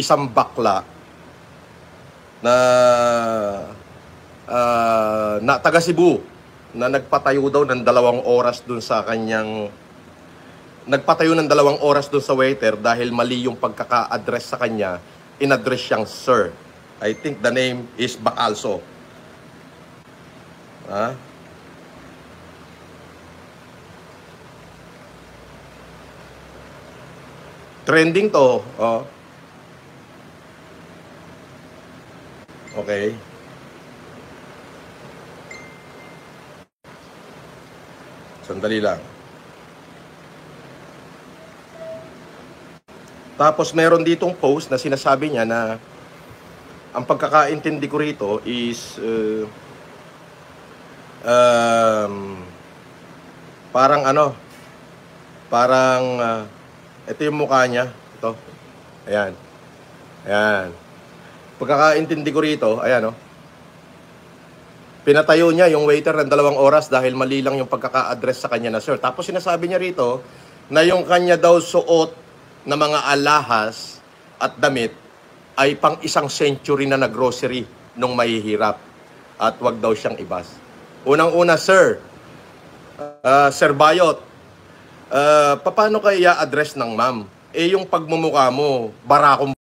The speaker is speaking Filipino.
isang bakla na taga Cebu na nagpatayo daw ng 2 oras dun sa kanyang sa waiter dahil mali yung pagkaka-address sa kanya, in-address siyang sir. I think the name is Bacalso. Ha? Trending to. Oh. Okay. Sandali lang. Tapos meron ditong post na sinasabi niya na ang pagkakaintindi ko rito is parang ito yung mukha niya. Ito. Ayan. Ayan. Pagkakaintindi ko rito, ayan pinatayo niya yung waiter ng 2 oras dahil mali lang yung pagkaka-address sa kanya na sir. Tapos sinasabi niya rito na yung kanya daw suot na mga alahas at damit ay pang 1 century na grocery nung mahihirap at wag daw siyang ibas. Unang-una, sir, Sir Bayot, paano kaya address ng ma'am? Yung pagmumukha mo, barakong